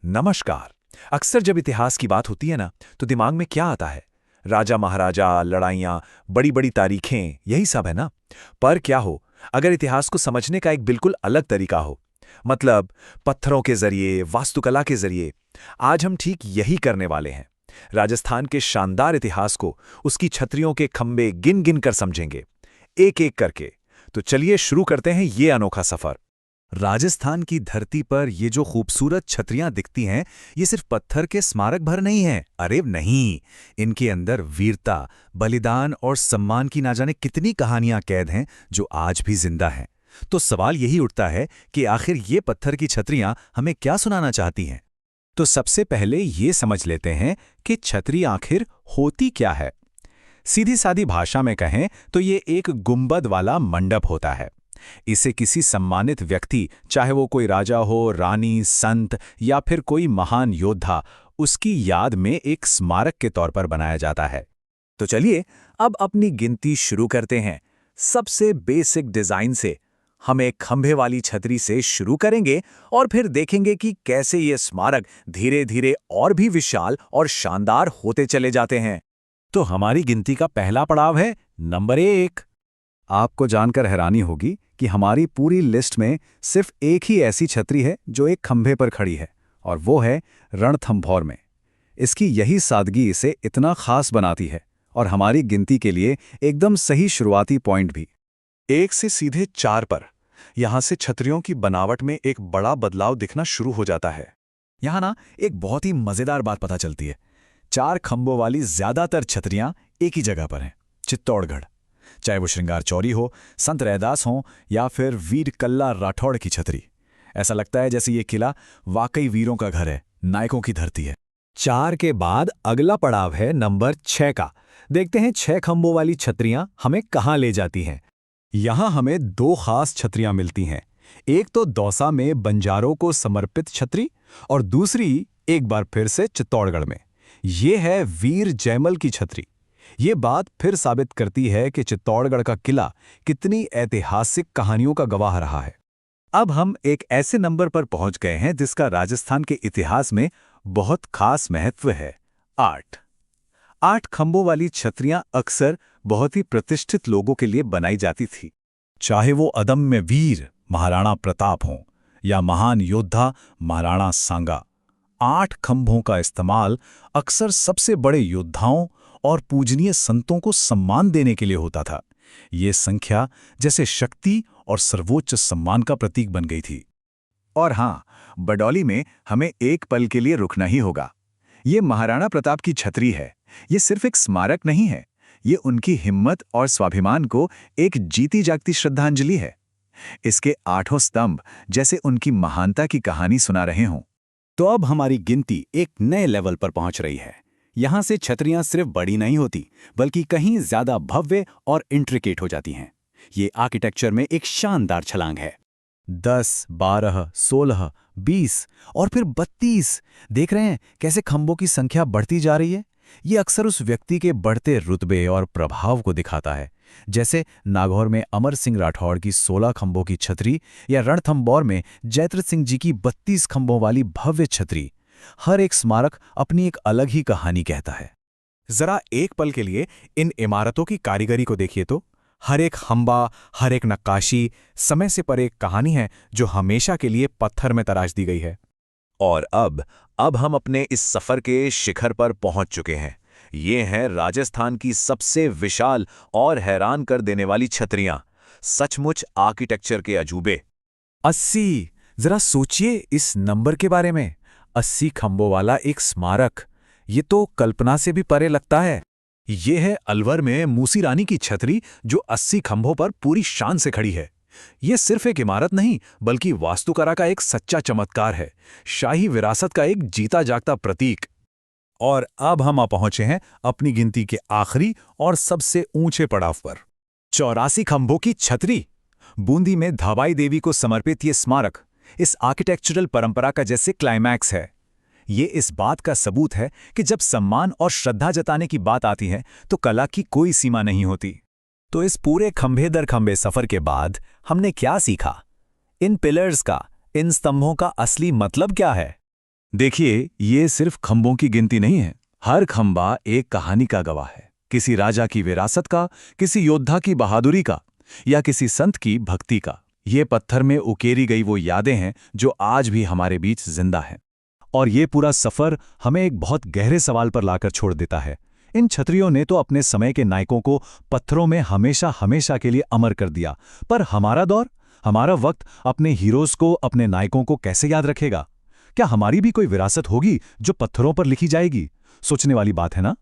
नमस्कार। अक्सर जब इतिहास की बात होती है ना, तो दिमाग में क्या आता है? राजा महाराजा, लड़ाइयाँ, बड़ी बड़ी तारीखें, यही सब है ना। पर क्या हो अगर इतिहास को समझने का एक बिल्कुल अलग तरीका हो? मतलब पत्थरों के जरिए, वास्तुकला के जरिए। आज हम ठीक यही करने वाले हैं। राजस्थान के शानदार इतिहास को उसकी छतरियों के खंभे गिन गिन कर समझेंगे, एक एक करके। तो चलिए शुरू करते हैं ये अनोखा सफर। राजस्थान की धरती पर ये जो खूबसूरत छतरियां दिखती हैं, ये सिर्फ पत्थर के स्मारक भर नहीं हैं। अरे नहीं, इनके अंदर वीरता, बलिदान और सम्मान की ना जाने कितनी कहानियां कैद हैं जो आज भी जिंदा हैं। तो सवाल यही उठता है कि आखिर ये पत्थर की छतरियां हमें क्या सुनाना चाहती हैं। तो सबसे पहले ये समझ लेते हैं कि छतरी आखिर होती क्या है। सीधी सादी भाषा में कहें तो ये एक गुंबद वाला मंडप होता है। इसे किसी सम्मानित व्यक्ति, चाहे वो कोई राजा हो, रानी, संत या फिर कोई महान योद्धा, उसकी याद में एक स्मारक के तौर पर बनाया जाता है। तो चलिए अब अपनी गिनती शुरू करते हैं। सबसे बेसिक डिजाइन से हम एक खंभे वाली छतरी से शुरू करेंगे और फिर देखेंगे कि कैसे ये स्मारक धीरे धीरे और भी विशाल और शानदार होते चले जाते हैं। तो हमारी गिनती का पहला पड़ाव है नंबर 1। आपको जानकर हैरानी होगी कि हमारी पूरी लिस्ट में सिर्फ एक ही ऐसी छतरी है जो एक खंभे पर खड़ी है, और वो है रणथंभौर में। इसकी यही सादगी इसे इतना खास बनाती है और हमारी गिनती के लिए एकदम सही शुरुआती पॉइंट भी। 1 से सीधे 4 पर यहां से छतरियों की बनावट में एक बड़ा बदलाव दिखना शुरू हो जाता है। यहाँ ना एक बहुत ही मजेदार बात पता चलती है। 4 खंभों वाली ज्यादातर छतरियां एक ही जगह पर हैं, चित्तौड़गढ़। चाहे वो श्रृंगार चौरी हो, संत रैदास हो या फिर वीर कल्ला राठौड़ की छतरी, ऐसा लगता है जैसे ये किला वाकई वीरों का घर है, नायकों की धरती है। 4 के बाद अगला पड़ाव है नंबर 6 का। देखते हैं 6 खंभों वाली छतरियां हमें कहां ले जाती हैं। यहां हमें 2 खास छतरियां मिलती हैं। एक तो दौसा में बंजारों को समर्पित छतरी, और दूसरी एक बार फिर से चित्तौड़गढ़ में। ये है वीर जयमल की छतरी। ये बात फिर साबित करती है कि चित्तौड़गढ़ का किला कितनी ऐतिहासिक कहानियों का गवाह रहा है। अब हम एक ऐसे नंबर पर पहुंच गए हैं जिसका राजस्थान के इतिहास में बहुत खास महत्व है। 8। 8 खंभों वाली छतरियां अक्सर बहुत ही प्रतिष्ठित लोगों के लिए बनाई जाती थी, चाहे वो अदम्य वीर महाराणा प्रताप हों या महान योद्धा महाराणा सांगा। 8 खंभों का इस्तेमाल अक्सर सबसे बड़े योद्धाओं और पूजनीय संतों को सम्मान देने के लिए होता था। ये संख्या जैसे शक्ति और सर्वोच्च सम्मान का प्रतीक बन गई थी। और हाँ, बडौली में हमें एक पल के लिए रुकना ही होगा। ये महाराणा प्रताप की छतरी है। ये सिर्फ एक स्मारक नहीं है, ये उनकी हिम्मत और स्वाभिमान को एक जीती जागती श्रद्धांजलि है। इसके 8 स्तंभ जैसे उनकी महानता की कहानी सुना रहे हों। तो अब हमारी गिनती एक नए लेवल पर पहुंच रही है। यहां से छतरियां सिर्फ बड़ी नहीं होती, बल्कि कहीं ज्यादा भव्य और इंट्रिकेट हो जाती हैं। ये आर्किटेक्चर में एक शानदार छलांग है। 10, 12, 16, 20 और फिर 32। देख रहे हैं कैसे खंभों की संख्या बढ़ती जा रही है? ये अक्सर उस व्यक्ति के बढ़ते रुतबे और प्रभाव को दिखाता है। जैसे नागौर में अमर सिंह राठौड़ की 16 खंभों की छतरी या रणथंभौर में जयद्रथ सिंह जी की 32 खंभों वाली भव्य छतरी। हर एक स्मारक अपनी एक अलग ही कहानी कहता है। जरा एक पल के लिए इन इमारतों की कारीगरी को देखिए तो। हर एक खंभा, हर एक नक्काशी समय से परे एक कहानी है जो हमेशा के लिए पत्थर में तराश दी गई है। और अब हम अपने इस सफर के शिखर पर पहुंच चुके हैं। ये हैं राजस्थान की सबसे विशाल और हैरान कर देने वाली छतरियां। सचमुच आर्किटेक्चर के अजूबे। 80। जरा सोचिए इस नंबर के बारे में। 80 खंभों वाला एक स्मारक, ये तो कल्पना से भी परे लगता है। ये है अलवर में मूसी रानी की छतरी जो 80 खंभों पर पूरी शान से खड़ी है। ये सिर्फ एक इमारत नहीं, बल्कि वास्तुकला का एक सच्चा चमत्कार है, शाही विरासत का एक जीता जागता प्रतीक। और अब हम आ पहुंचे हैं अपनी गिनती के आखिरी और सबसे ऊंचे पड़ाव पर। 84 खंभों की छतरी। बूंदी में धाबाई देवी को समर्पित ये स्मारक इस आर्किटेक्चरल परंपरा का जैसे क्लाइमैक्स है। ये इस बात का सबूत है कि जब सम्मान और श्रद्धा जताने की बात आती है तो कला की कोई सीमा नहीं होती। तो इस पूरे खंभे दर खंभे सफर के बाद हमने क्या सीखा? इन पिलर्स का, इन स्तंभों का असली मतलब क्या है? देखिए, ये सिर्फ खंभों की गिनती नहीं है। हर खंबा एक कहानी का गवाह है, किसी राजा की विरासत का, किसी योद्धा की बहादुरी का, या किसी संत की भक्ति का। ये पत्थर में उकेरी गई वो यादें हैं जो आज भी हमारे बीच जिंदा हैं। और ये पूरा सफर हमें एक बहुत गहरे सवाल पर लाकर छोड़ देता है। इन छतरियों ने तो अपने समय के नायकों को पत्थरों में हमेशा हमेशा के लिए अमर कर दिया, पर हमारा दौर, हमारा वक्त अपने हीरोज को, अपने नायकों को कैसे याद रखेगा? क्या हमारी भी कोई विरासत होगी जो पत्थरों पर लिखी जाएगी? सोचने वाली बात है ना।